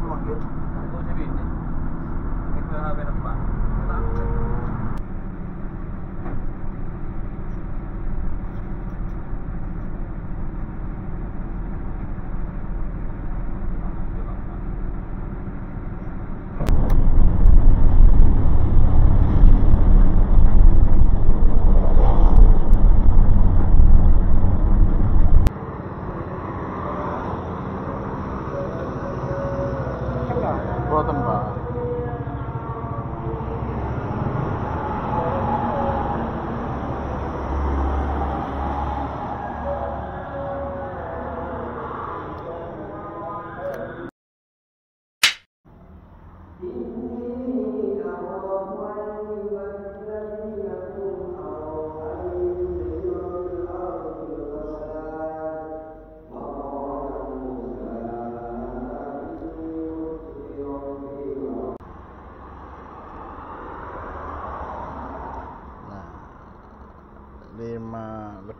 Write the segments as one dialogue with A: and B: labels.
A: memanggil.
B: Itu sih ini. Itu HP depan.
A: Boten, Pak.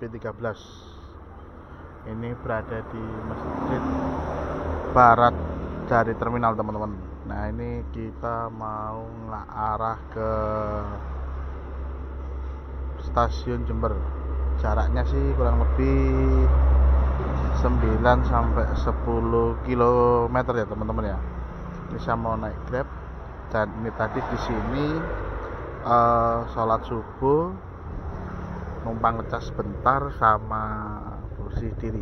A: Lebih 13 ini berada di Masjid Barat dari terminal, teman-teman. Nah, ini kita mau arah ke stasiun Jember. Jaraknya sih kurang lebih 9 sampai 10 km ya, teman-teman ya. Ini saya mau naik Grab dan ini tadi di sini sholat subuh, numpang ngecas sebentar sama bersih diri,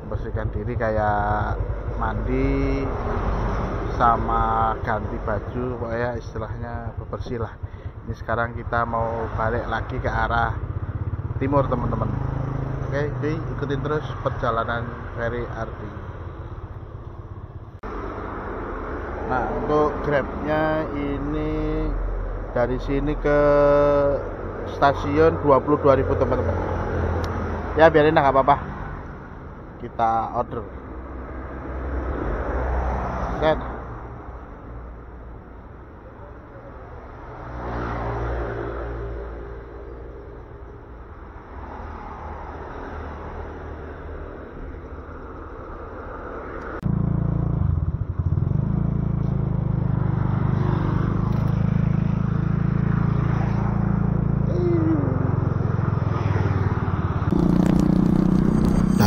A: membersihkan diri kayak mandi sama ganti baju, pokoknya istilahnya bebersih lah. Ini sekarang kita mau balik lagi ke arah timur, teman-teman. Oke, jadi ikutin terus perjalanan Ferry Ardi. Nah, untuk Grabnya ini dari sini ke stasiun 22.000, teman-teman. Ya biarin, nggak apa-apa, kita order. Set.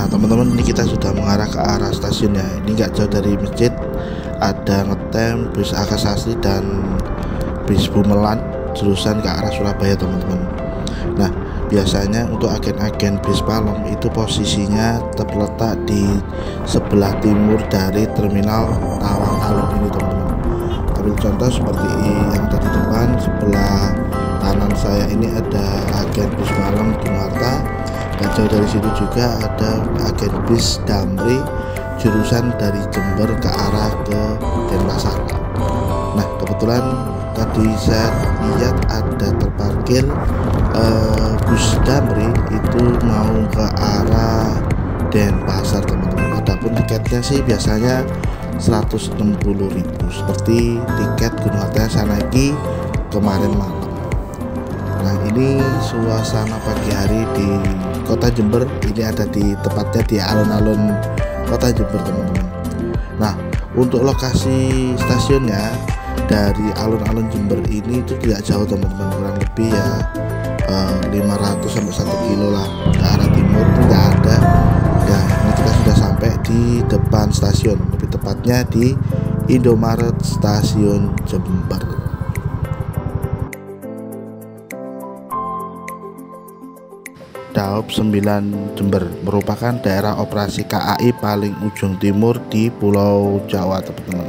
A: Teman-teman, ini kita sudah mengarah ke arah stasiunnya. Ini nggak jauh dari masjid, ada ngetem bis Akasasi dan bis Bumelan jurusan ke arah Surabaya, teman-teman. Nah, biasanya untuk agen-agen bis Palem itu posisinya terletak di sebelah timur dari terminal Tawang Alun ini, teman-teman. Ambil contoh seperti yang ada di depan, sebelah kanan saya ini ada agen bis Palem di Marta. Dan jauh dari situ juga ada agen bis Damri jurusan dari Jember ke arah ke Denpasar. Nah, kebetulan tadi saya lihat ada terparkir bus Damri itu mau ke arah Denpasar, teman-teman. Adapun tiketnya sih biasanya 160.000 seperti tiket Gunung Athena saya naiki kemarin malam. Nah, ini suasana pagi hari di Kota Jember. Ini ada di tepatnya di alun-alun Kota Jember, teman-teman. Nah, untuk lokasi stasiunnya dari alun-alun Jember ini itu tidak jauh, teman-teman, kurang lebih ya 500 sampai 1 kilo lah ke arah timur, tidak ada. Ya, ini kita sudah sampai di depan stasiun, lebih tepatnya di Indomaret Stasiun Jember. Daop 9 Jember merupakan daerah operasi KAI paling ujung timur di Pulau Jawa, teman-teman.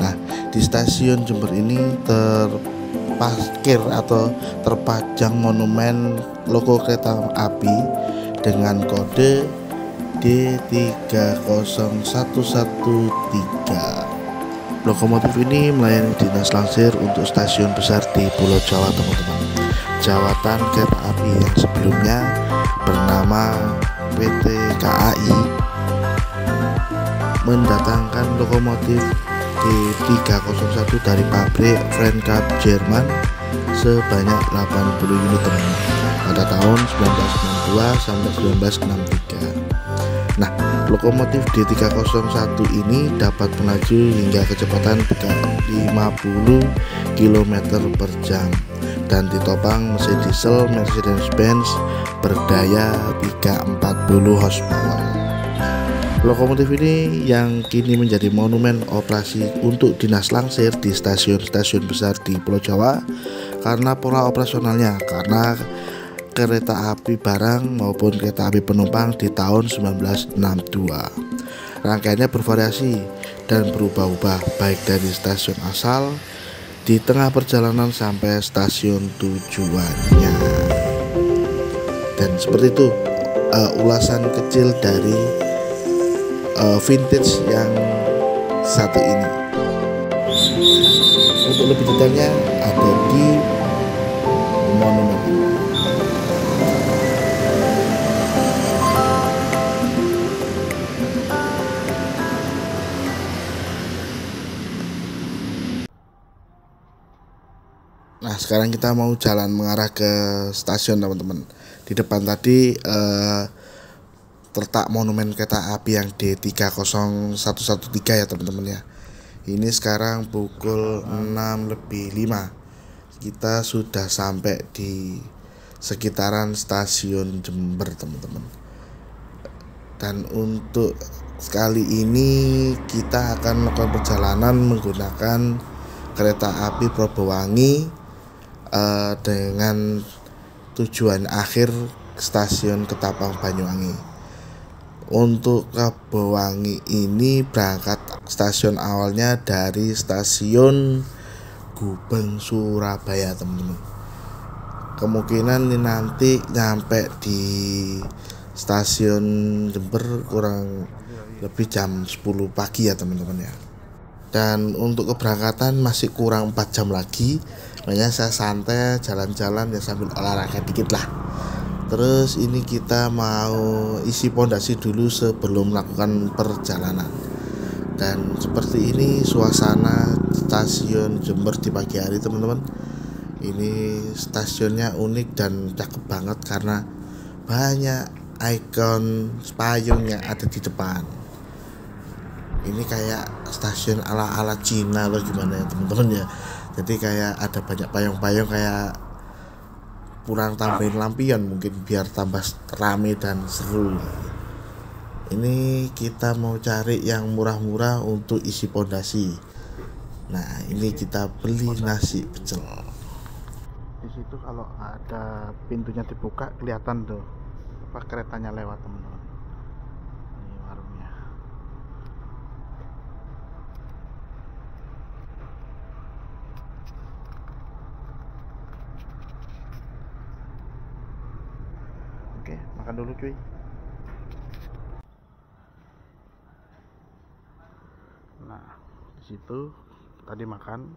A: Nah, di stasiun Jember ini terparkir atau terpajang monumen logo kereta api dengan kode D30113. Lokomotif ini melayani dinas langsir untuk stasiun besar di Pulau Jawa, teman-teman. Jawatan kereta api yang sebelumnya bernama PT KAI mendatangkan lokomotif D301 dari pabrik Frenkamp Jerman sebanyak 80 unit, teman-teman, pada tahun 1992 sampai 1963. Nah, Lokomotif D301 ini dapat melaju hingga kecepatan 50 km per jam dan ditopang mesin diesel Mercedes-Benz berdaya 340 horsepower. Lokomotif ini yang kini menjadi monumen operasi untuk dinas langsir di stasiun-stasiun besar di Pulau Jawa karena pola operasionalnya, karena kereta api barang maupun kereta api penumpang di tahun 1962. Rangkaiannya bervariasi dan berubah-ubah baik dari stasiun asal, di tengah perjalanan sampai stasiun tujuannya. Dan seperti itu ulasan kecil dari vintage yang satu ini. Untuk lebih detailnya ada di monumen ini. Nah, sekarang kita mau jalan mengarah ke stasiun, teman-teman. Di depan tadi terletak monumen kereta api yang D30113 ya, teman-teman ya. Ini sekarang pukul 6:05. Kita sudah sampai di sekitaran stasiun Jember, teman-teman. Dan untuk sekali ini kita akan melakukan perjalanan menggunakan kereta api Probowangi dengan tujuan akhir stasiun Ketapang Banyuwangi. Untuk Probowangi ini berangkat stasiun awalnya dari stasiun Gubeng Surabaya, teman-teman. Kemungkinan ini nanti nyampe di stasiun Jember kurang lebih jam 10 pagi ya, teman-teman ya. Dan untuk keberangkatan masih kurang 4 jam lagi, makanya saya santai jalan-jalan ya sambil olahraga dikit lah. Terus ini kita mau isi pondasi dulu sebelum melakukan perjalanan. Dan seperti ini suasana stasiun Jember di pagi hari, teman-teman. Ini stasiunnya unik dan cakep banget karena banyak ikon payung yang ada di depan. Ini kayak stasiun ala-ala Cina atau gimana ya, teman-teman ya. Jadi kayak ada banyak payung-payung, kayak kurang tambahin lampion mungkin biar tambah rame dan seru. Ini kita mau cari yang murah-murah untuk isi pondasi. Nah, ini kita beli nasi pecel. Di situ kalau ada pintunya dibuka kelihatan tuh apa keretanya lewat, teman-teman. Ini warungnya. Oke, makan dulu cuy. Nah, di situ tadi makan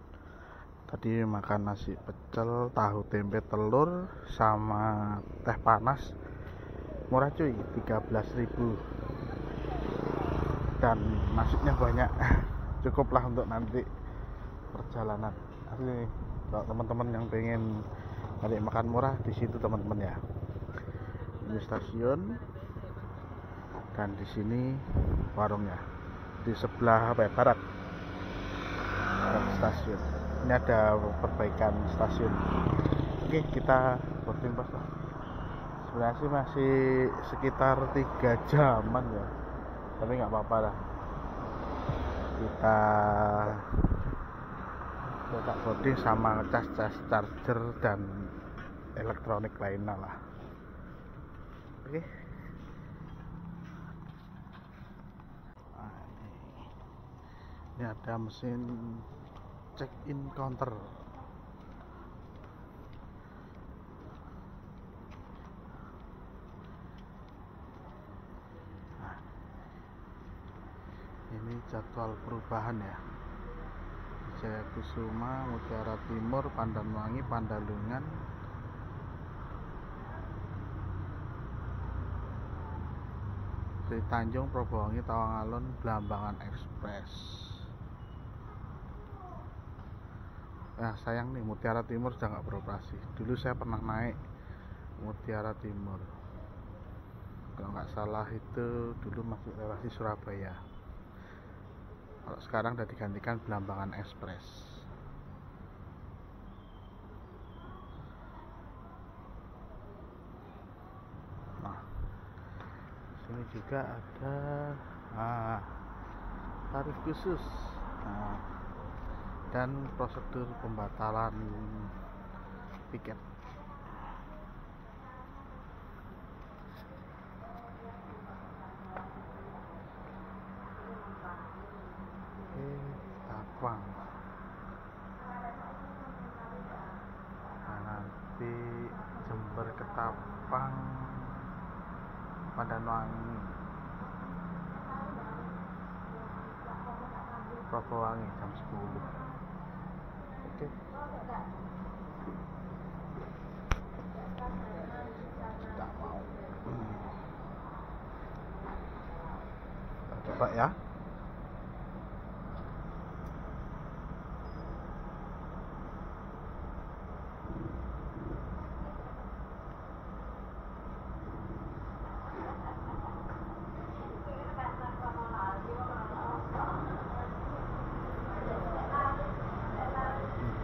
A: nasi pecel, tahu tempe telur sama teh panas. Murah cuy, 13.000. Dan nasinya banyak. Cukuplah untuk nanti perjalanan. Asli nih, kalau teman-teman yang pengen cari makan murah di situ, teman-teman ya. Ini stasiun dan di sini warungnya di sebelah barat stasiun. Ini ada perbaikan stasiun. Oke, kita boarding pass lah. Sebenarnya sih masih sekitar 3 jaman ya, tapi nggak apa-apa lah, kita cetak boarding sama cas charger dan elektronik lainnya lah. Oke. Nah, ini ada mesin check-in counter. Nah, ini jadwal perubahan ya. Jayakusuma, Mutiara Timur, Pandanwangi, Pandalungan, Sri Tanjung, Probowangi, Tawangalun, Blambangan Express. Nah, sayang nih, Mutiara Timur sudah nggak beroperasi. Dulu saya pernah naik Mutiara Timur. kalau nggak salah itu dulu masuk relasi Surabaya. Kalau sekarang udah digantikan Belambangan Express. Nah, sini juga ada tarif khusus dan prosedur pembatalan tiket. Ketapang. Nah, nanti Jember Ketapang Pandanwangi, Propowangi jam 10. Oke. Tidak mau. Coba ya.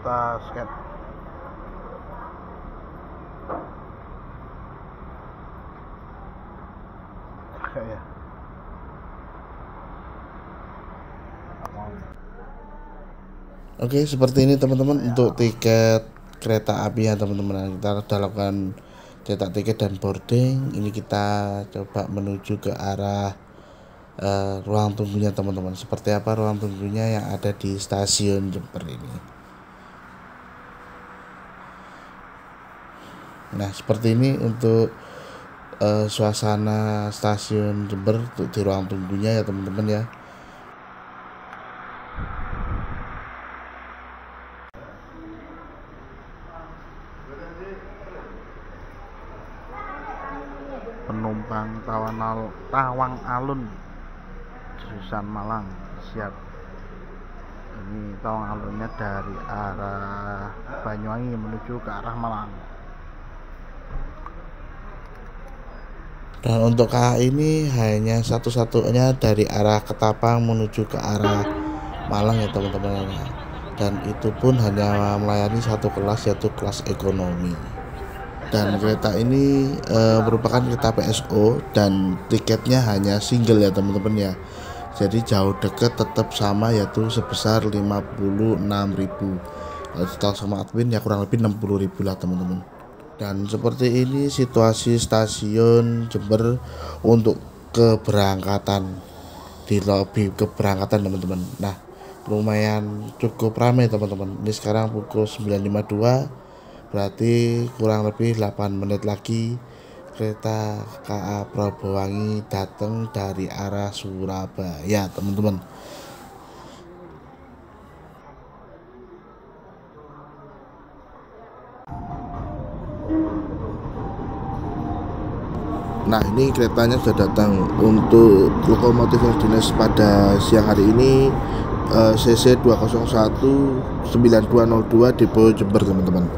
A: Kita scan. Ya. Oke, seperti ini teman-teman untuk tiket kereta api ya teman-teman. Kita sudah lakukan cetak tiket dan boarding. Ini kita coba menuju ke arah ruang tunggunya teman-teman. Seperti apa ruang tunggunya yang ada di stasiun Jember ini. Nah, seperti ini untuk suasana stasiun Jember untuk di ruang tunggunya ya teman-teman ya. Penumpang Tawang Alun jurusan Malang siap. Ini Tawang Alunnya dari arah Banyuwangi menuju ke arah Malang. Dan untuk KA ini hanya satu-satunya dari arah Ketapang menuju ke arah Malang ya teman-teman. Dan itu pun hanya melayani satu kelas, yaitu kelas ekonomi. Dan kereta ini merupakan kereta PSO dan tiketnya hanya single ya teman-teman ya. Jadi jauh dekat tetap sama, yaitu sebesar 56.000. Kalau total sama admin ya kurang lebih 60.000 lah teman-teman. Dan seperti ini situasi stasiun Jember untuk keberangkatan, di lobi keberangkatan teman-teman. Nah, lumayan cukup ramai teman-teman. Ini sekarang pukul 9.52, berarti kurang lebih 8 menit lagi kereta KA Propowangi datang dari arah Surabaya teman-teman. Nah, ini keretanya sudah datang. Untuk lokomotif yang dinas pada siang hari ini CC 201-9202 Depo Jember teman-teman.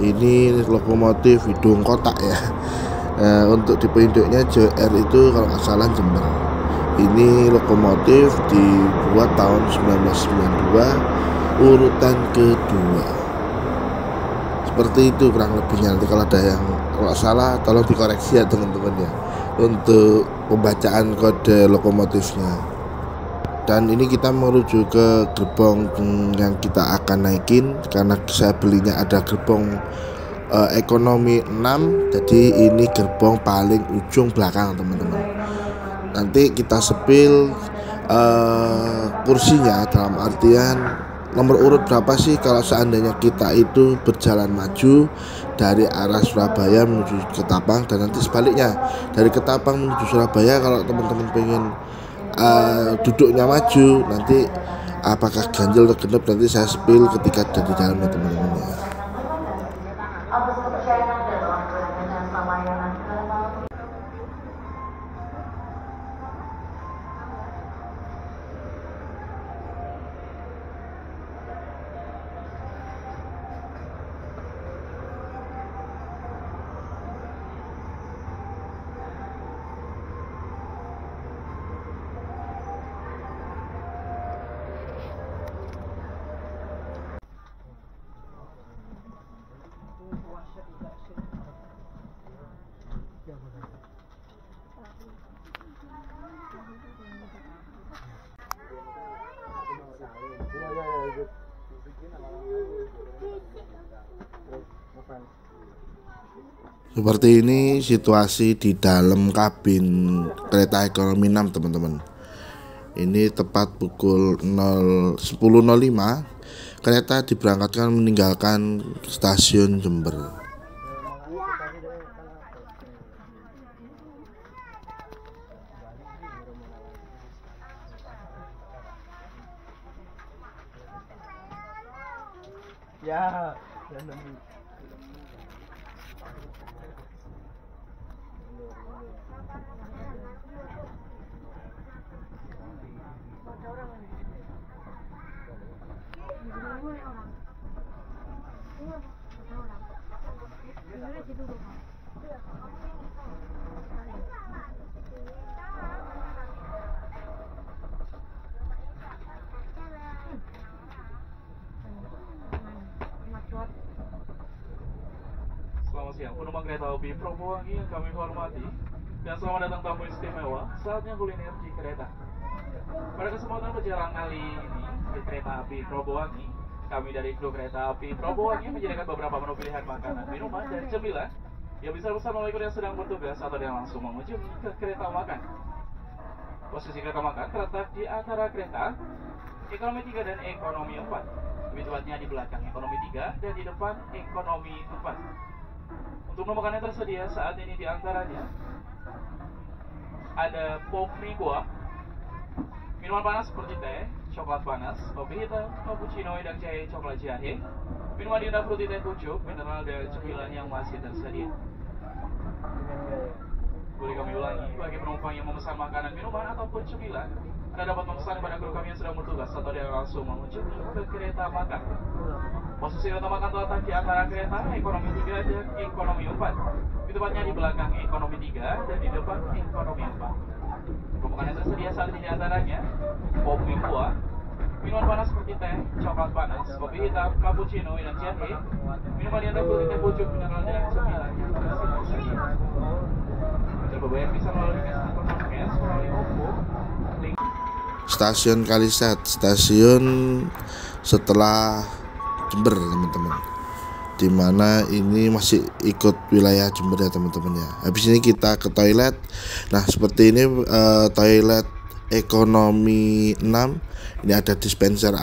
A: Ini lokomotif hidung kotak ya. Untuk tipe induknya JR itu kalau nggak salah Jember. Ini lokomotif dibuat tahun 1992 urutan kedua. Seperti itu kurang lebihnya. Nanti kalau ada yang kalau salah tolong dikoreksi ya teman-teman ya, untuk pembacaan kode lokomotifnya. Dan ini kita menuju ke gerbong yang kita akan naikin, karena saya belinya ada gerbong ekonomi 6, jadi ini gerbong paling ujung belakang teman-teman. Nanti kita sepil kursinya, dalam artian nomor urut berapa sih kalau seandainya kita itu berjalan maju dari arah Surabaya menuju Ketapang, dan nanti sebaliknya dari Ketapang menuju Surabaya. Kalau teman-teman pengen duduknya maju, nanti apakah ganjil atau genap nanti saya spill ketika dari dalam ya teman-teman ya. Seperti ini situasi di dalam kabin kereta ekonomi 6 teman-teman. Ini tepat pukul 10.05 kereta diberangkatkan meninggalkan stasiun Jember.
B: Ya, selamat siang, penumpang kereta api Probowangi yang kami hormati, dan selamat datang tamu istimewa. Saatnya kuliner di kereta. Pada kesempatan perjalanan kali ini di kereta api Probowangi, kami dari kru kereta api Probowangi menyediakan beberapa menu pilihan makanan, minuman, dan cemilan yang bisa bersama oleh kru yang sedang bertugas atau yang langsung mengunjungi ke kereta makan. Posisi kereta makan terletak di antara kereta ekonomi 3 dan ekonomi 4. Lebih tepatnya di belakang ekonomi 3 dan di depan ekonomi 4. Untuk menu makanan yang tersedia saat ini di antaranya ada pop mie buah, minuman panas seperti teh, coklat panas, kopi hitam, cappuccino, wedang jahe, coklat jahe, minuman dinda fruity teh pucuk, mineral, dan cemilan yang masih tersedia. Boleh kami ulangi, bagi penumpang yang memesan makanan, minuman, ataupun cemilan, Anda dapat memesan pada kru kami yang sedang bertugas atau dia langsung mengunjungi ke kereta makan. Posisi kereta makan terletak di antara kereta ekonomi 3 dan ekonomi 4. Di tempatnya di belakang ekonomi 3 dan di depan ekonomi 4. Makanan yang tersedia saat ini antaranya pop mie buah, minuman panas seperti teh, coklat panas, kopi hitam, cappuccino, wedang jahe, minuman yang fruity teh pucuk, mineral, dan cemilan yang masih tersedia. Berbayar bisa melalui cash melalui OVO.
A: Stasiun Kalisat, stasiun setelah Jember teman-teman, dimana ini masih ikut wilayah Jember ya teman-teman ya. Habis ini kita ke toilet. Nah seperti ini toilet ekonomi 6. Ini ada dispenser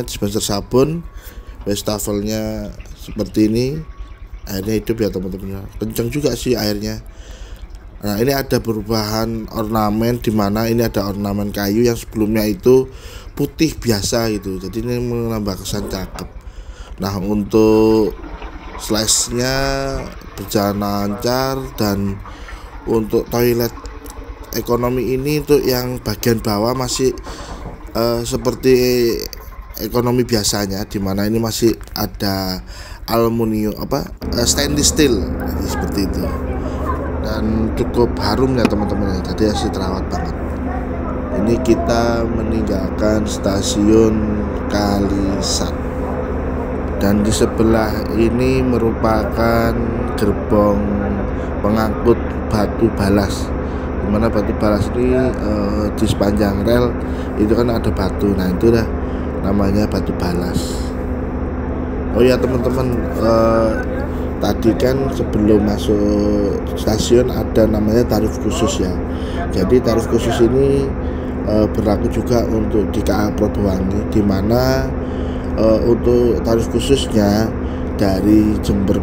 A: dispenser sabun, wastafelnya seperti ini. Airnya hidup ya teman-teman, kenceng juga sih airnya. Nah ini ada perubahan ornamen, dimana ini ada ornamen kayu yang sebelumnya itu putih biasa gitu, jadi ini menambah kesan cakep. Nah untuk slashnya berjalan lancar, dan untuk toilet ekonomi ini untuk yang bagian bawah masih seperti ekonomi biasanya, dimana ini masih ada aluminium stainless steel seperti itu. Dan cukup harum ya teman-teman ya, jadi masih terawat banget. Ini kita meninggalkan stasiun Kalisat, dan di sebelah ini merupakan gerbong pengangkut batu balas, dimana batu balas ini di sepanjang rel itu kan ada batu. Nah itu dah namanya batu balas. Oh ya teman-teman, tadi kan sebelum masuk stasiun ada namanya tarif khusus ya. Jadi tarif khusus ini berlaku juga untuk di KA Probowangi, di mana untuk tarif khususnya dari Jember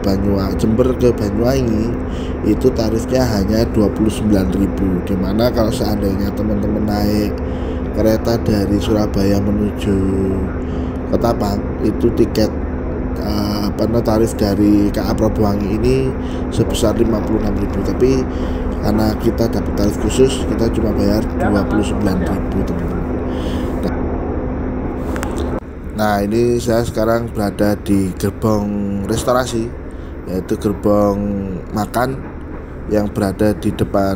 A: ke Banyuwangi itu tarifnya hanya 29.000. Di mana kalau seandainya teman-teman naik kereta dari Surabaya menuju Ketapang, itu tiket tarif dari KA Probowangi ini sebesar 56.000, tapi karena kita dapat tarif khusus kita cuma bayar 29.000 teman-teman. Nah ini saya sekarang berada di gerbong restorasi, yaitu gerbong makan yang berada di depan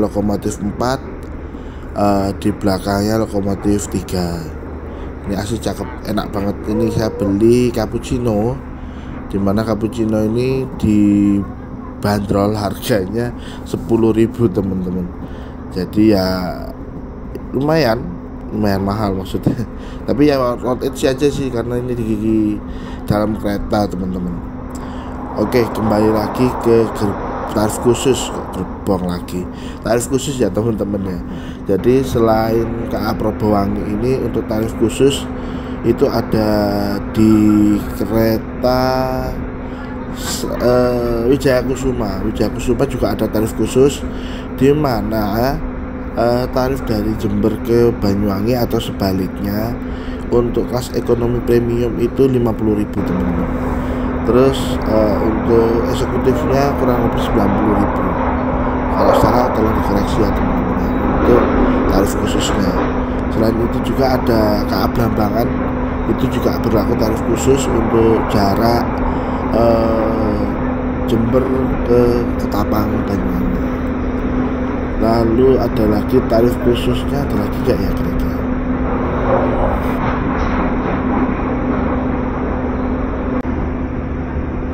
A: lokomotif 4, di belakangnya lokomotif 3. Ini asli cakep, enak banget. Ini saya beli cappuccino, dimana cappuccino ini dibanderol harganya 10.000 teman-teman. Jadi ya lumayan lumayan mahal maksudnya. Tapi ya worth it sih aja sih, karena ini di dalam kereta teman-teman. Oke, kembali lagi ke tarif khusus, gerbong lagi. Tarif khusus ya teman-teman ya. Jadi selain KA Probowangi ini, untuk tarif khusus itu ada di kereta Wijaya Kusuma juga ada tarif khusus, di mana tarif dari Jember ke Banyuwangi atau sebaliknya untuk kelas ekonomi premium itu 50.000 teman-teman. Terus untuk eksekutifnya kurang lebih 90.000. Kalau salah tolong dikoreksi ya teman-teman untuk tarif khususnya. Selain itu juga ada KA Blambangan, itu juga berlaku tarif khusus untuk jarak Jember ke Ketapang Banyuwangi. Lalu ada lagi tarif khususnya, ada lagi nggak ya kira-kira?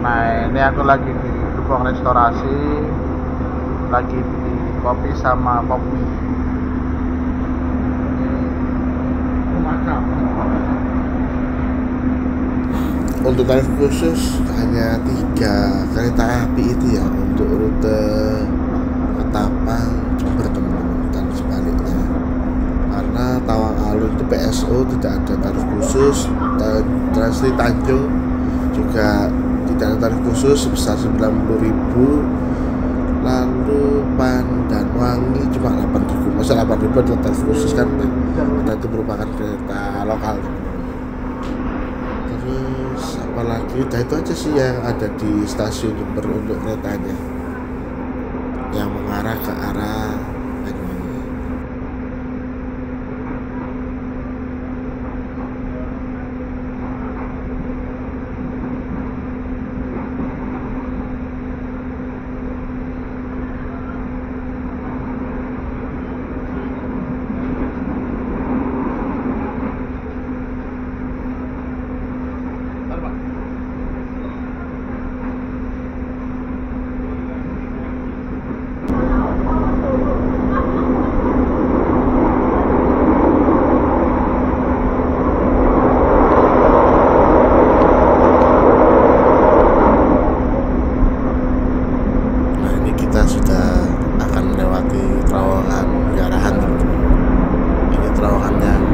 C: Nah, ini aku lagi di gerbong restorasi, lagi di kopi sama pop mie.
A: Untuk tarif khusus hanya 3 kereta api itu ya, untuk rute Ketapang Jember teman-teman dan sebaliknya. Karena Tawang Alun itu PSO tidak ada tarif khusus, dan Transri Tanjung juga tidak ada tarif khusus sebesar 90.000. Lalu Pandanwangi cuma 8.000. Masa 8.000 adalah tarif khusus kan? Nah, itu merupakan kereta lokal. Terus apalagi, udah itu aja sih yang ada di stasiun Jember untuk keretanya yang mengarah ke arah Banyuwangi. Kita sudah akan melewati terowongan Garahan teman-teman. Ini terowongan yang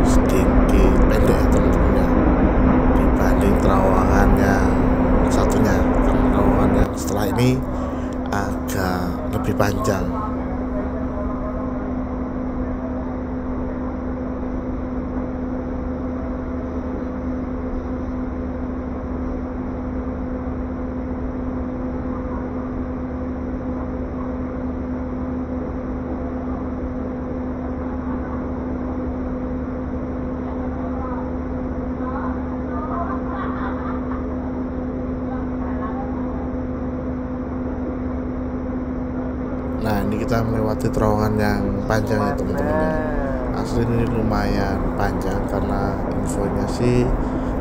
A: sedikit pendek ya teman-teman ya, dibanding terowongan yang satunya. Karena terowongan yang setelah ini agak lebih panjang. Nah, ini kita melewati terowongan yang panjang ya teman-teman ya. Asli ini lumayan panjang, karena infonya sih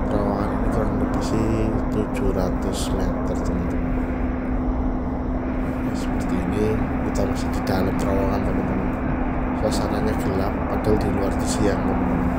A: terowongan ini kurang lebih sih 700 meter teman-teman. Nah, seperti ini kita masih di dalam terowongan teman-teman. Suasananya gelap padahal di luar itu siang teman-teman.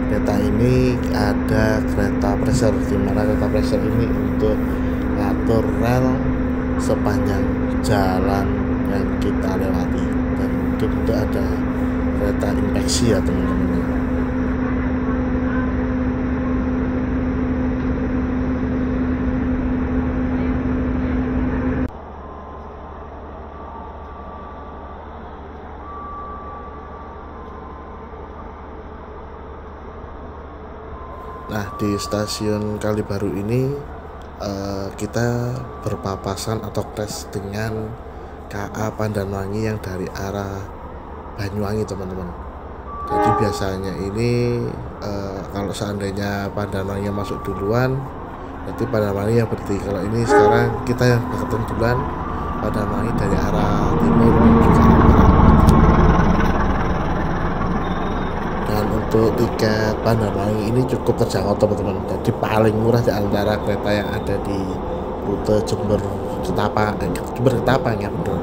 A: kereta ini ada kereta pressure, di mana kereta pressure ini untuk ngatur rel sepanjang jalan yang kita lewati, dan untuk itu ada kereta inspeksi ya teman-teman. Nah, di stasiun Kalibaru ini kita berpapasan atau clash dengan KA Pandanwangi yang dari arah Banyuwangi teman-teman. Jadi biasanya ini kalau seandainya Pandanwangi masuk duluan, berarti Pandanwangi yang berhenti. Kalau ini sekarang kita yang berhenti duluan, Pandanwangi dari arah timur menuju ke arah barat. Dan untuk tiket Pandanwangi ini cukup terjangkau teman-teman, jadi paling murah di antara kereta yang ada di rute Jember Ketapang ya bener.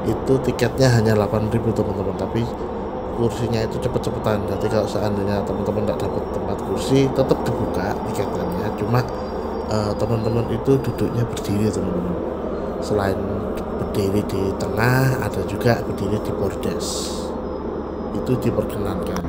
A: Itu tiketnya hanya 8.000 teman-teman, tapi kursinya itu cepet-cepetan. Jadi kalau seandainya teman-teman tidak dapat tempat kursi, tetap dibuka tiketannya, cuma teman-teman itu duduknya berdiri teman-teman. Selain berdiri di tengah, ada juga berdiri di bordes, itu diperkenankan.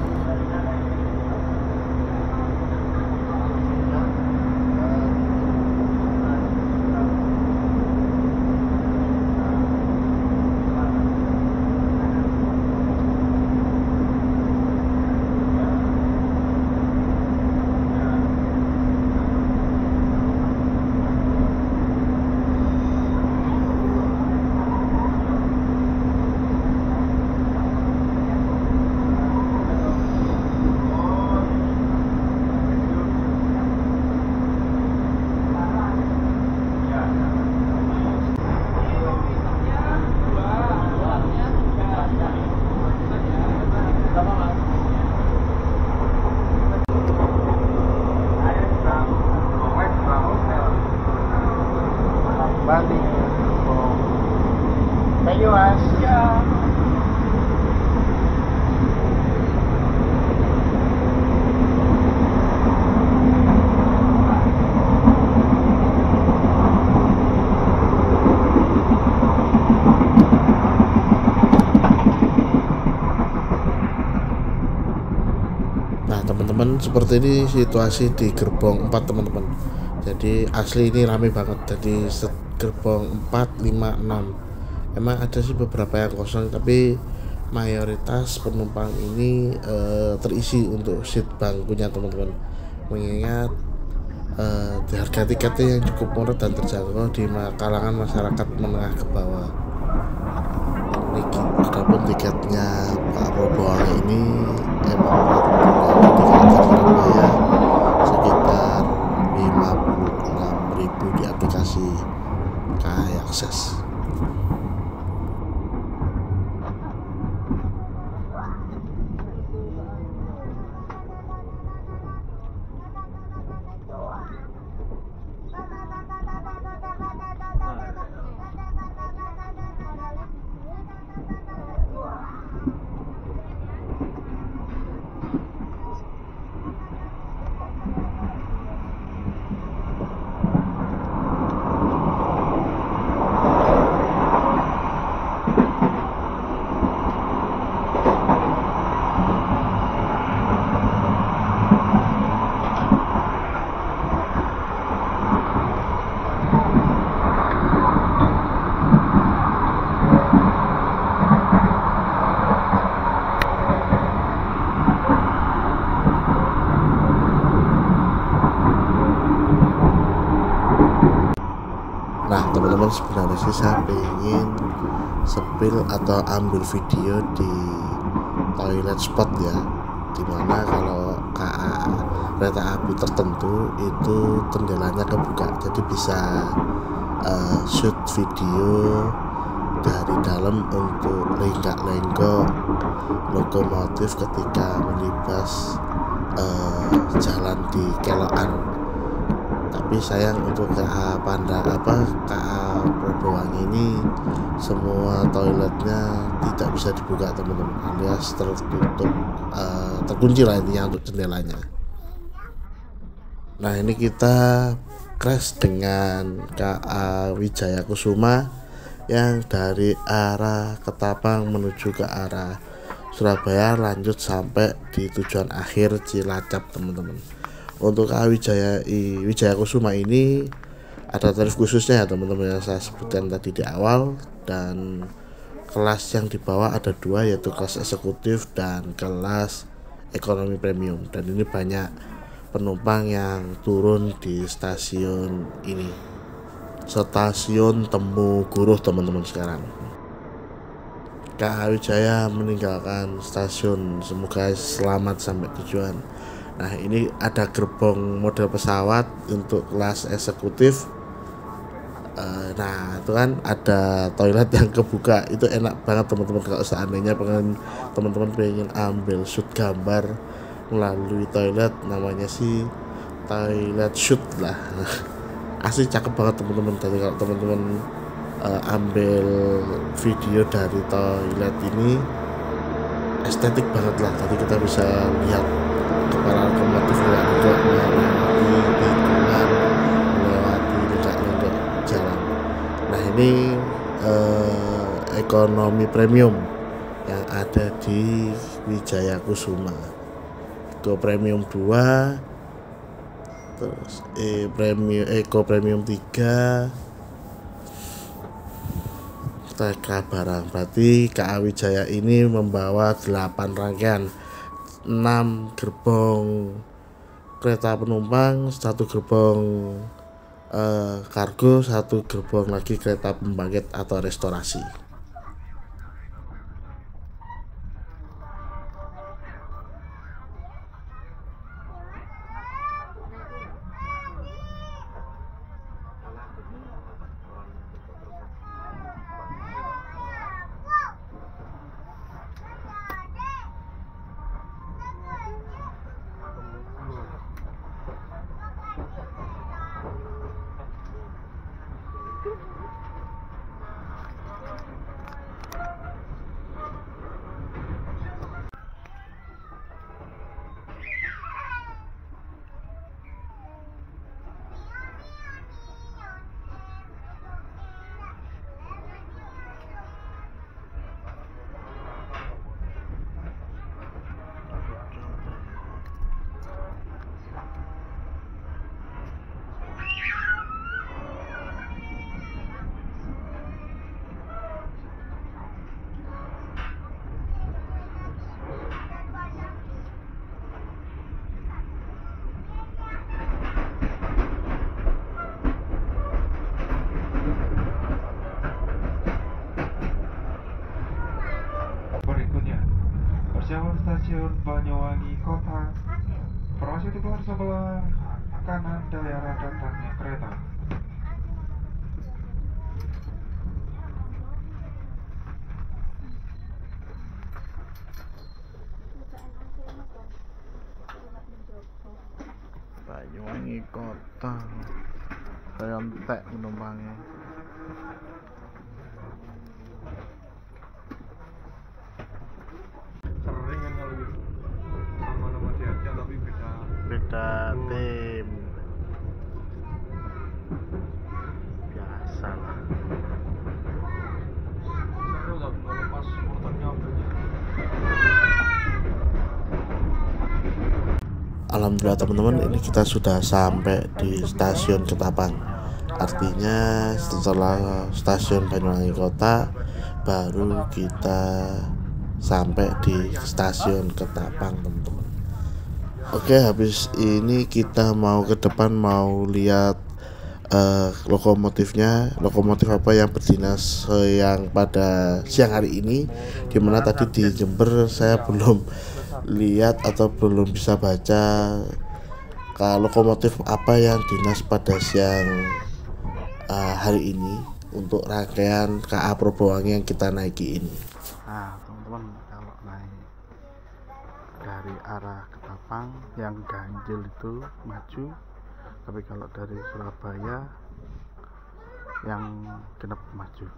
C: Balik. Thank you, Mas. Ya.
A: Nah teman-teman, seperti ini situasi di gerbong 4 teman-teman. Jadi asli ini rame banget. Jadi gerbong 4, 5, 6 emang ada sih beberapa yang kosong, tapi mayoritas penumpang ini terisi untuk seat bangkunya teman-teman. Mengingat harga tiketnya yang cukup murah dan terjangkau di kalangan masyarakat menengah ke bawah. Adapun tiketnya Pak Prabowo ini emang murah teman-teman. Tiket Surabaya sekitar 56.000 di aplikasi KAI Akses. Nah teman-teman, sebenarnya sih saya ingin spill atau ambil video di toilet spot ya, dimana kalau kereta api tertentu itu jendelanya kebuka, jadi bisa shoot video dari dalam untuk lenggak-lenggok lokomotif ketika melibas jalan di kelokan. Tapi sayang untuk KA Prabowangi ini semua toiletnya tidak bisa dibuka teman-teman, alias tertutup, terkunci lah intinya untuk jendelanya. Nah ini kita crash dengan KA Wijaya Kusuma yang dari arah Ketapang menuju ke arah Surabaya, lanjut sampai di tujuan akhir Cilacap teman-teman. Untuk KA Wijaya Kusuma ini ada tarif khususnya ya teman-teman, yang saya sebutkan tadi di awal, dan kelas yang dibawa ada dua, yaitu kelas eksekutif dan kelas ekonomi premium. Dan ini banyak penumpang yang turun di stasiun ini, stasiun Temu Guruh teman-teman. Sekarang KA Wijaya meninggalkan stasiun, semoga selamat sampai tujuan. Nah ini ada gerbong model pesawat untuk kelas eksekutif. Nah itu kan ada toilet yang kebuka, itu enak banget teman-teman. Kalau seandainya teman-teman pengen ambil shoot gambar melalui toilet, namanya sih toilet shoot lah. Asli cakep banget teman-teman. Tadi kalau teman-teman ambil video dari toilet ini, estetik banget lah. Tadi kita bisa lihat kepala lokomotif juga melewati tikungan, melewati lenggak-lenggok jalan. Nah ini ekonomi premium yang ada di Wijaya Kusuma. Go premium 2, terus Eco premium 3, TK barang. Berarti KA Wijaya ini membawa 8 rangkaian, 6 gerbong kereta penumpang, 1 gerbong kargo, 1 gerbong lagi kereta pembangkit atau restorasi.
D: Stasiun Banyuwangi Kota. Informasi dikeluar sebelah kanan daerah datangnya kereta.
A: Banyuwangi Kota, saya entek penumpangnya.
D: Sering kan kalau gitu, sama-sama diajak tapi beda
A: tim, biasa lah.
D: seru tapi kalau pas motornya punya.
A: Alhamdulillah teman-teman, ini kita sudah sampai di stasiun Ketapang. Artinya setelah stasiun Banyuwangi Kota baru kita sampai di stasiun Ketapang teman-teman. Oke, habis ini kita mau ke depan, mau lihat lokomotifnya, lokomotif apa yang berdinas yang pada siang hari ini. Dimana tadi di Jember saya belum lihat atau belum bisa baca lokomotif apa yang dinas pada siang hari ini untuk rangkaian KA Probowangi yang kita naiki ini.
C: Nah teman-teman, kalau naik dari arah Ketapang yang ganjil itu maju, tapi kalau dari Surabaya yang genep maju.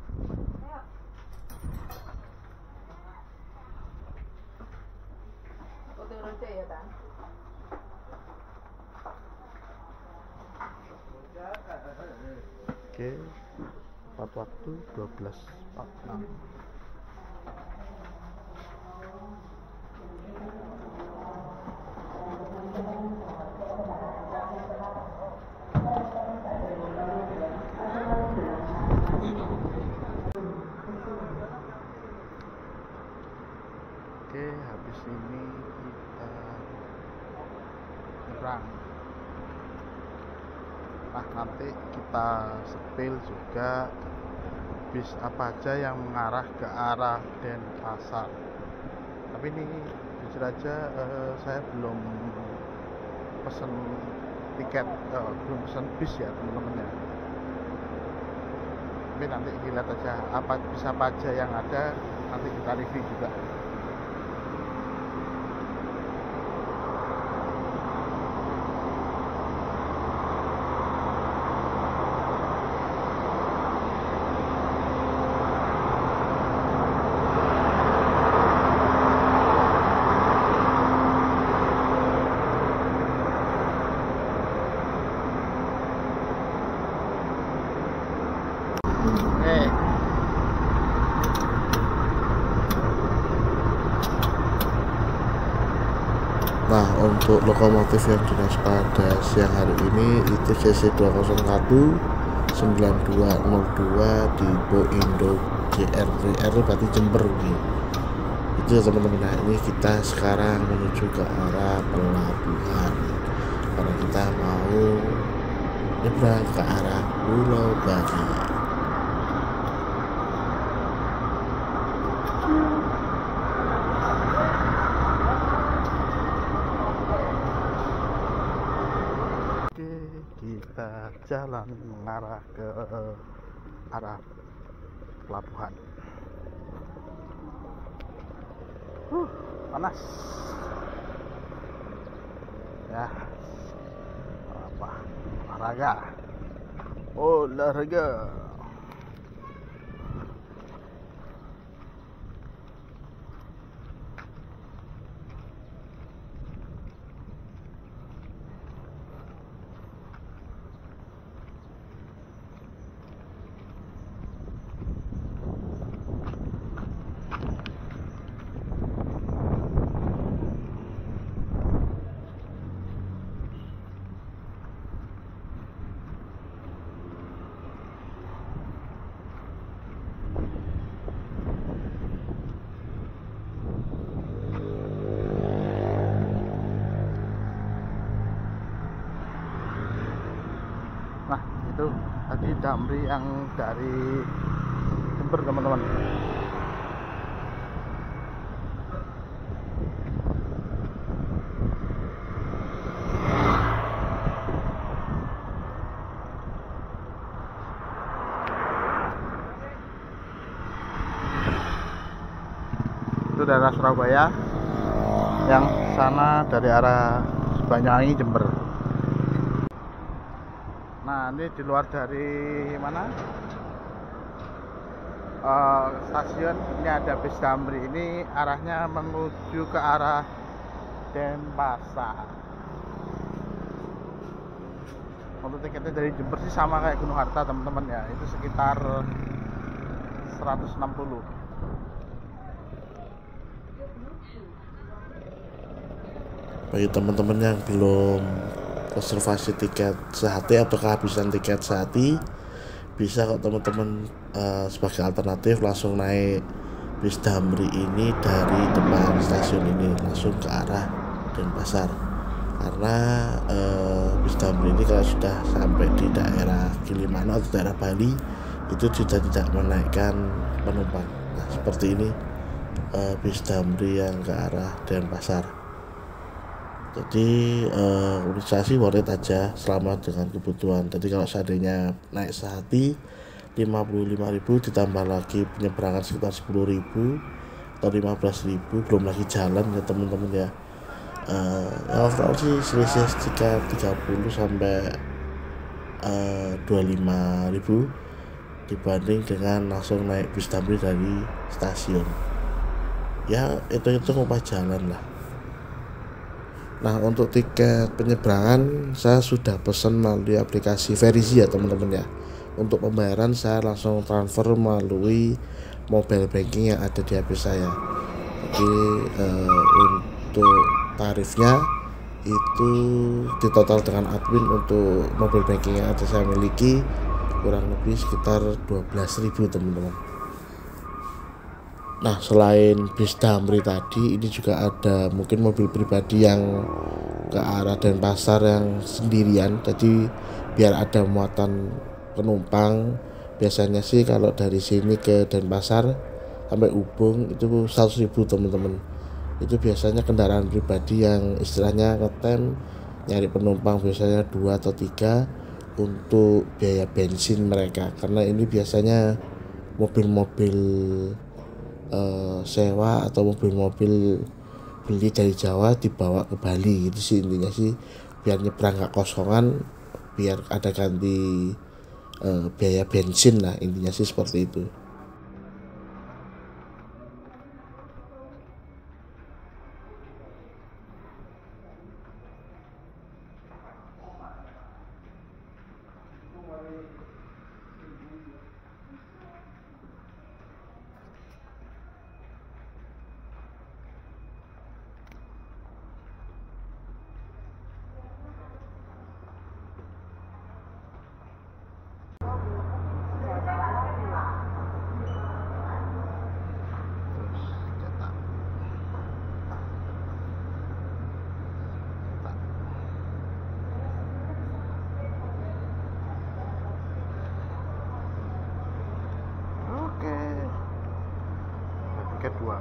C: Oke, tepat waktu 12.46. Oke, habis ini kita nyebrang. Nah, nanti kita sepil juga bis apa aja yang mengarah ke arah Denpasar. Tapi ini jujur aja saya belum pesen tiket, belum pesen bis ya teman-teman ya. Tapi nanti dilihat aja bis apa aja yang ada, nanti kita review juga.
A: Nah, untuk lokomotif yang dinas pada siang hari ini itu CC 201 9202 Dipo Indo JR3R berarti Jember nih. Itu ya teman-teman. Nah, ini kita sekarang menuju ke arah pelabuhan karena kita mau nyebrang ke arah Pulau Bali.
C: Kita jalan mengarah ke arah pelabuhan. Panas ya, apa olahraga. Nah, itu tadi Damri yang dari Jember teman-teman. Itu daerah Surabaya, yang sana dari arah Banyuwangi Jember. Nah, ini di luar dari mana? Stasiun ini ada bis Damri, ini arahnya menuju ke arah Denpasar. Untuk tiketnya dari Jember sih sama kayak Gunung Harta teman-teman ya, itu sekitar 160.
A: Bagi teman-teman yang belum reservasi tiket sehati atau kehabisan tiket sehati, bisa kok teman-teman sebagai alternatif langsung naik bis Damri ini dari depan stasiun ini langsung ke arah Denpasar. Karena bis Damri ini kalau sudah sampai di daerah Gilimanuk atau daerah Bali itu sudah tidak menaikkan penumpang. Nah, seperti ini bis Damri yang ke arah Denpasar. Jadi organisasi worth it aja selama dengan kebutuhan. Jadi kalau seandainya naik sehati 55.000 ditambah lagi penyeberangan sekitar 10.000 atau 15.000, belum lagi jalan ya teman-teman ya. Overall sih selisih sekitar 30 sampai 25.000 dibanding dengan langsung naik bis Damri dari stasiun. Ya itu ngupah jalan lah. Nah, untuk tiket penyeberangan saya sudah pesan melalui aplikasi Verizi ya teman-teman ya. untuk pembayaran saya langsung transfer melalui mobile banking yang ada di HP saya. Jadi untuk tarifnya itu ditotal dengan admin untuk mobile banking yang ada saya miliki kurang lebih sekitar 12.000 teman-teman. Nah, selain bis Damri tadi, ini juga ada mungkin mobil pribadi yang ke arah Denpasar yang sendirian. Jadi biar ada muatan penumpang, biasanya sih kalau dari sini ke Denpasar sampai Ubung itu 100.000 teman-teman. Itu biasanya kendaraan pribadi yang istilahnya ngetem nyari penumpang, biasanya 2 atau 3 untuk biaya bensin mereka, karena ini biasanya mobil-mobil sewa atau mobil-mobil beli dari Jawa dibawa ke Bali gitu sih intinya sih, biar nyebrang gak kosongan, biar ada ganti biaya bensin lah, intinya sih seperti itu.
C: Tiket 2.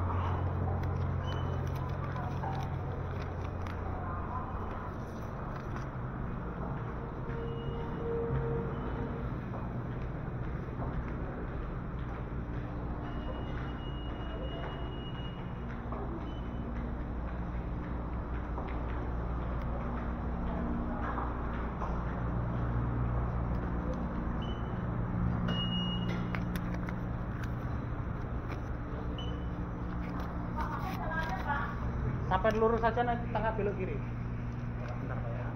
E: Sampai lurus saja, nanti tengah belok kiri. Bentar Pak ya.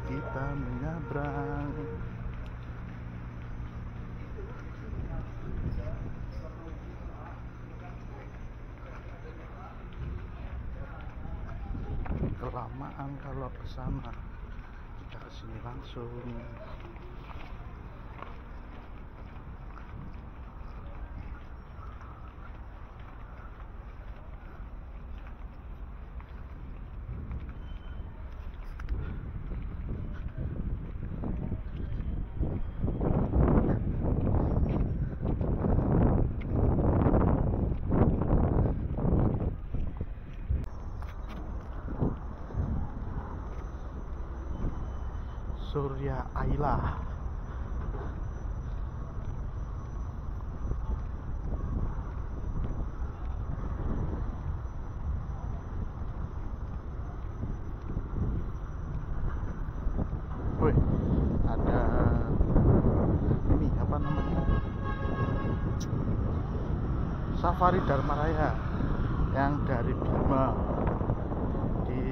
C: Kita menyeberang. Kelamaan kalau ke sana, kita ke sini langsung. Surya Aila. Woi, ada ini apa namanya? Safari Dharma Raya yang dari Bima di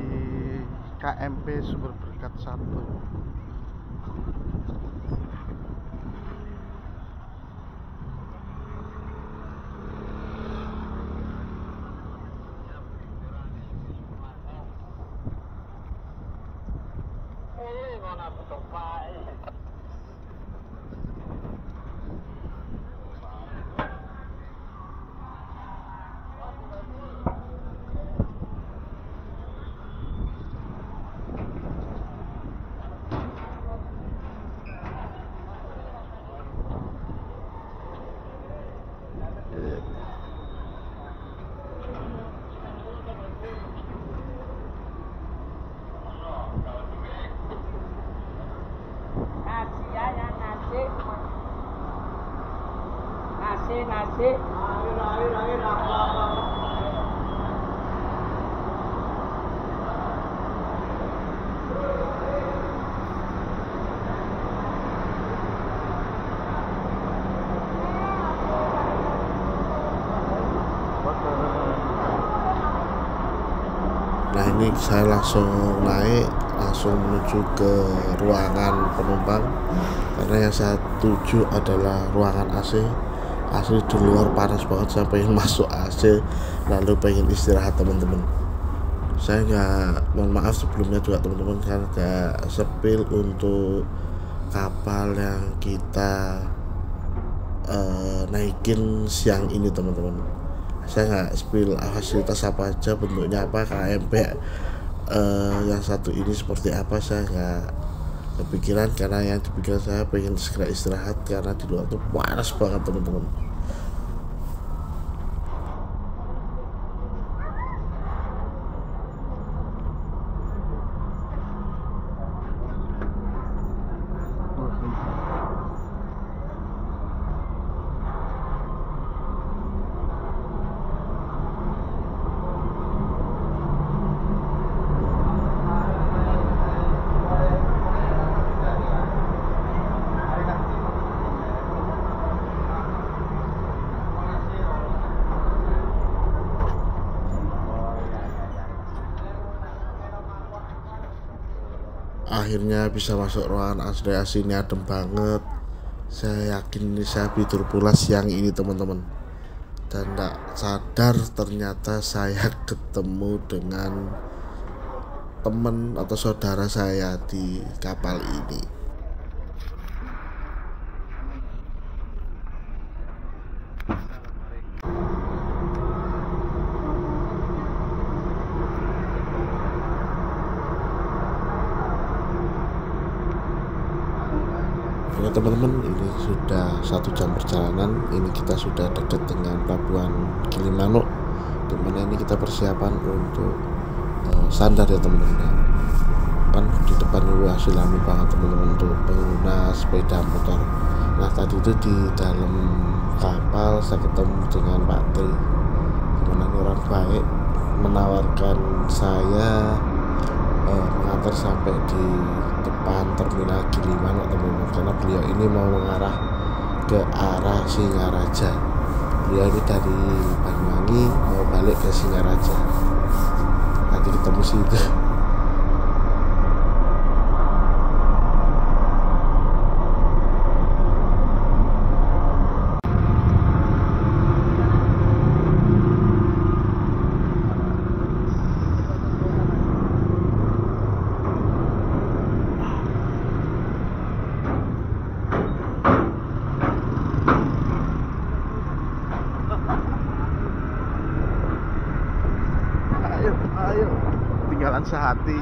C: KMP Sumber Berkat 1.
A: Nah ini saya langsung naik, langsung menuju ke ruangan penumpang, karena yang saya tuju adalah ruangan AC. Asli di luar panas banget, saya pengen masuk AC lalu pengen istirahat teman-teman. Saya mohon maaf sebelumnya juga teman-teman, karena agak sepil untuk kapal yang kita naikin siang ini teman-teman. Saya nggak spill fasilitas apa aja, bentuknya apa, KMP yang satu ini seperti apa, saya nggak kepikiran, karena yang dipikiran saya pengen segera istirahat karena di luar tuh panas banget teman-teman. Akhirnya bisa masuk ruangan AC, ini adem banget. Saya yakin ini saya tidur pula siang ini teman-teman, dan tidak sadar ternyata saya ketemu dengan teman atau saudara saya di kapal ini. Ya teman-teman, ini sudah 1 jam perjalanan. Ini kita sudah dekat dengan pelabuhan Gilimanuk, dimana ini kita persiapan untuk sandar ya teman-teman. Kan di depan itu hasil lami banget teman-teman untuk pengguna sepeda motor. Nah tadi itu di dalam kapal saya ketemu dengan Pak Tri, dimana ini orang baik, menawarkan saya mengantar sampai di depan terminal Gilimanuk teman-teman, karena beliau ini mau mengarah ke arah Singaraja. Beliau ini dari Banyuwangi mau balik ke Singaraja. Nanti ketemu situ. Ayo, tinggalan sehati.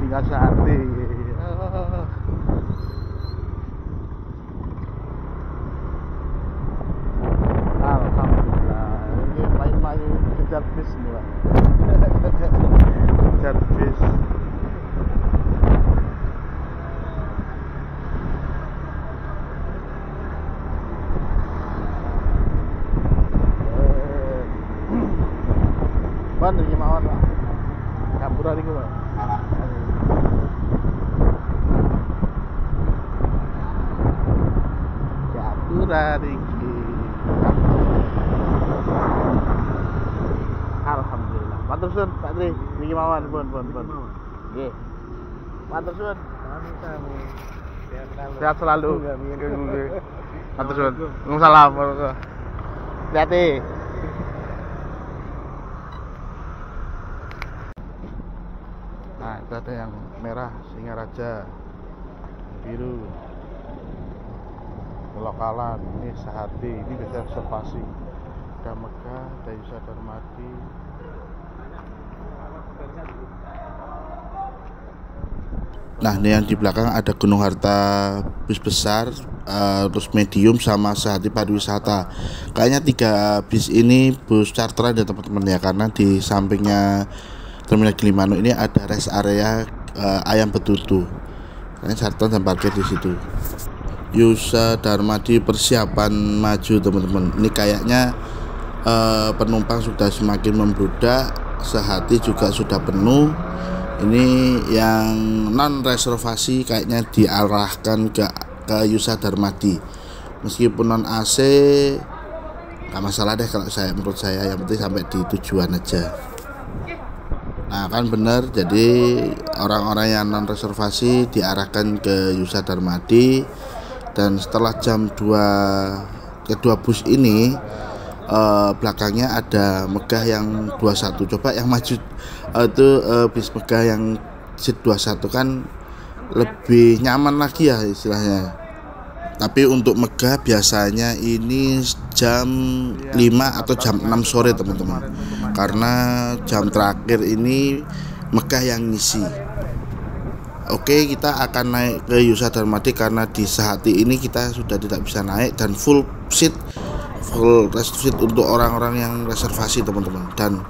A: Tinggal sehati. Kejar bis nih Pak. Kejar bis. Ban iki mawon Pak. Kampuran iku Pak. Kampuran iki. Alhamdulillah. Matur suwun Pak Tri, niki mawon pun. Nggih. Matur suwun. Sehat selalu. Nggih. Matur suwun. Waalaikumsalam. Hati-hati. Nah, itu ada yang merah Singaraja, biru Lokalan, ini Sehati, ini bisa reservasi. Ada Megah, ada Yusa Darmadi. Nah ini yang di belakang ada Gunung Harta bis besar, terus medium sama Sehati pariwisata. Kayaknya 3 bis ini bus charteran ya teman-teman ya, karena di sampingnya terminal Gilimanuk ini ada rest area ayam betutu. Kalian charter dan parkir di situ. Yusa Darmadi persiapan maju teman-teman. Ini kayaknya penumpang sudah semakin membludak, sehati juga sudah penuh. Ini yang non reservasi kayaknya diarahkan ke Yusa Darmadi. Meskipun non AC nggak masalah deh kalau menurut saya, yang penting sampai di tujuan aja. Nah kan bener, jadi orang-orang yang non reservasi diarahkan ke Yusa Darmadi. Dan setelah jam 2 kedua bus ini belakangnya ada Megah yang 21. Coba yang maju itu bis Megah yang seat 21 kan lebih nyaman lagi ya istilahnya. Tapi untuk Megah biasanya ini jam 5 atau jam 6 sore teman-teman. Karena jam terakhir ini Megah yang ngisi. Oke, kita akan naik ke Yusa Darmadi karena di Sehati ini kita sudah tidak bisa naik dan full seat untuk orang-orang yang reservasi teman-teman. Dan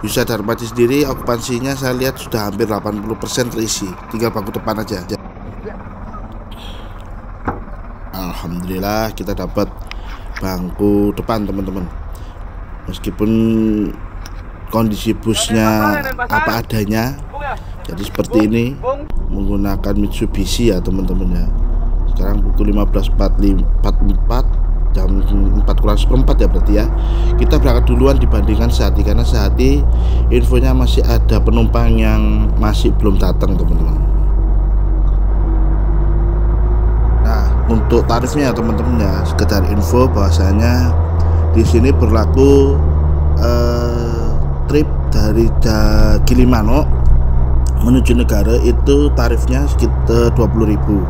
A: Yusa Darmadi sendiri okupansinya saya lihat sudah hampir 80% terisi, tinggal bangku depan aja. Alhamdulillah kita dapat bangku depan teman-teman. Meskipun kondisi busnya apa adanya, jadi seperti ini menggunakan Mitsubishi ya teman-teman ya. Sekarang pukul 15.44, jam 4:04 ya berarti ya. Kita berangkat duluan dibandingkan Sehati karena Sehati infonya masih ada penumpang yang masih belum datang teman-teman. Nah untuk tarifnya teman-teman ya, sekedar info bahwasanya di sini berlaku trip dari Gilimanuk menuju negara itu tarifnya sekitar 20.000.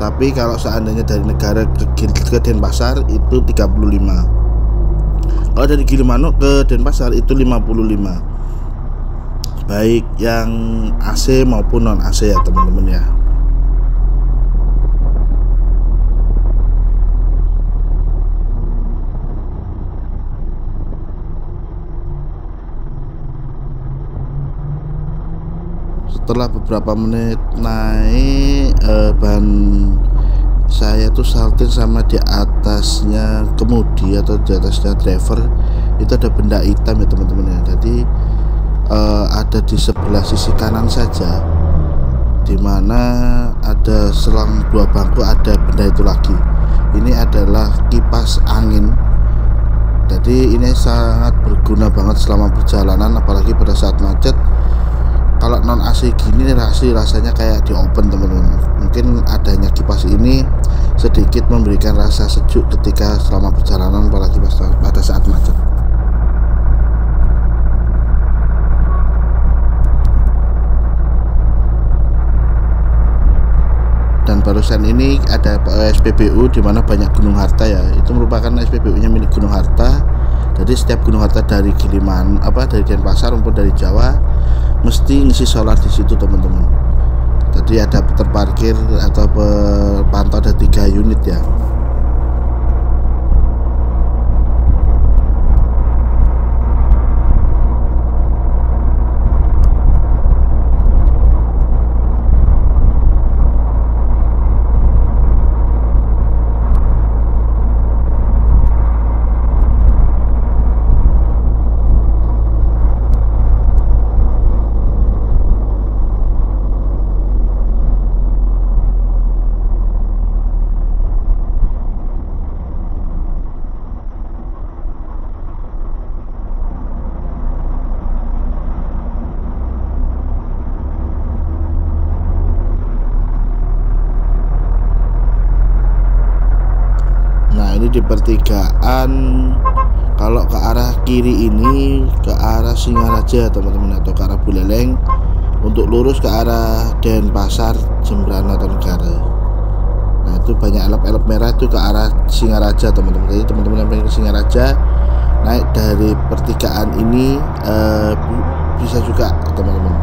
A: Tapi kalau seandainya dari negara ke Denpasar itu 35. Kalau dari Gilimanuk ke Denpasar itu 55. Baik yang AC maupun non AC ya teman-teman ya. Setelah beberapa menit naik, ban saya tuh saltin sama di atasnya kemudi atau di atasnya driver itu ada benda hitam ya teman-teman ya. Jadi ada di sebelah sisi kanan saja, dimana ada selang 2 bangku ada benda itu lagi. Ini adalah kipas angin. Jadi ini sangat berguna banget selama perjalanan, apalagi pada saat macet. Kalau non AC gini rasanya kayak di open teman-teman. Mungkin adanya kipas ini sedikit memberikan rasa sejuk ketika selama perjalanan, apalagi pada saat macet. Dan barusan ini ada SPBU di mana banyak Gunung Harta ya. Itu merupakan SPBU-nya milik Gunung Harta. Jadi setiap Gunung Harta dari dari Denpasar maupun dari Jawa mesti ngisi solar di situ teman-teman. Jadi ada terparkir atau pantau ada 3 unit ya. Di pertigaan kalau ke arah kiri ini ke arah Singaraja teman-teman, atau ke arah Buleleng. Untuk lurus ke arah Denpasar Jembrana atau Negara. Nah itu banyak elop-elop merah itu ke arah Singaraja teman-teman. Jadi teman-teman yang pengen ke Singaraja naik dari pertigaan ini bisa juga teman-teman.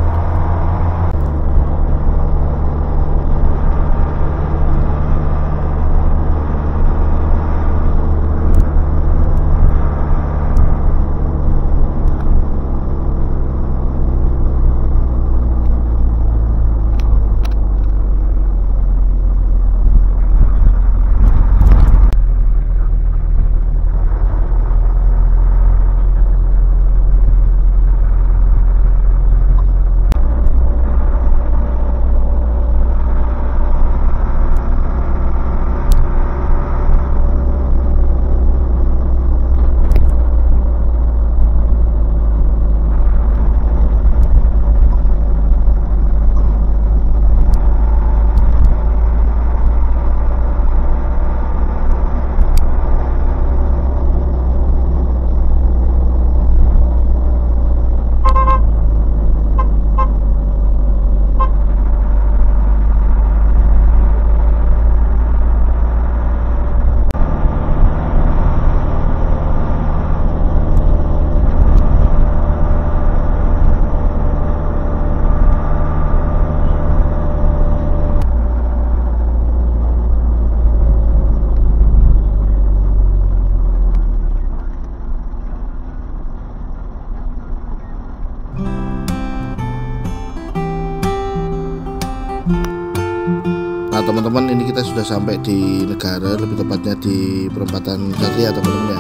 A: Nah teman-teman, ini kita sudah sampai di negara, lebih tepatnya di perempatan Satria teman-teman ya.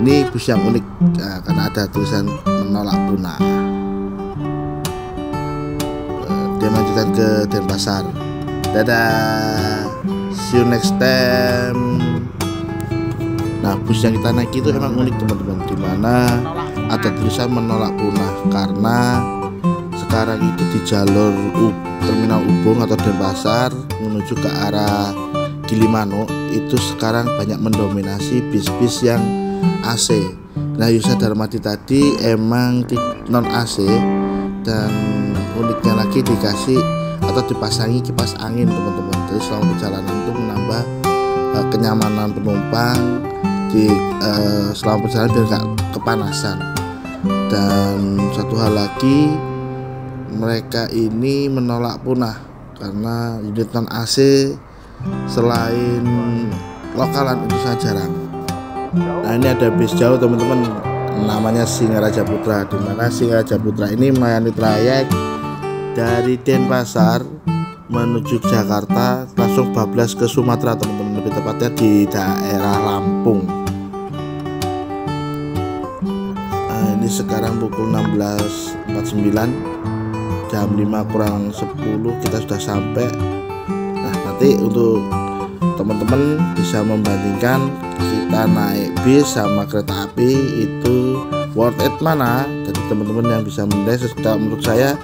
A: Ini bus yang unik ya, karena ada tulisan menolak punah. Dia lanjutkan ke Denpasar. Dadah, see you next time. Nah bus yang kita naiki itu emang unik teman-teman, dimana ada tulisan menolak punah, karena sekarang itu di jalur Terminal Ubung atau Denpasar menuju ke arah Gilimanuk itu sekarang banyak mendominasi bis-bis yang AC. Nah Yusa Darmadi tadi emang non AC, dan uniknya lagi dikasih atau dipasangi kipas angin teman-teman. Jadi selama perjalanan itu menambah kenyamanan penumpang di selama perjalanan biar gak kepanasan. Dan satu hal lagi, mereka ini menolak punah karena unit non AC selain lokalan itu sangat jarang. Nah ini ada bis jauh teman-teman, namanya Singaraja Putra, di mana Singaraja Putra ini melayani trayek dari Denpasar menuju Jakarta langsung bablas ke Sumatera teman-teman, lebih tepatnya di daerah Lampung. Nah, ini sekarang pukul 16.49, jam 5 kurang 10 kita sudah sampai. Nah nanti untuk teman-teman bisa membandingkan kita naik bis sama kereta api itu worth it mana. Jadi teman-teman yang bisa menilai, menurut saya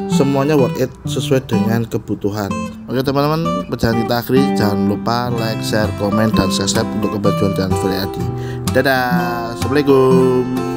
A: semuanya worth it sesuai dengan kebutuhan. Oke teman-teman, perjalanan kita akhiri. Jangan lupa like, share, komen, dan subscribe untuk kebajuan dan Firiadi. Dadah, assalamualaikum.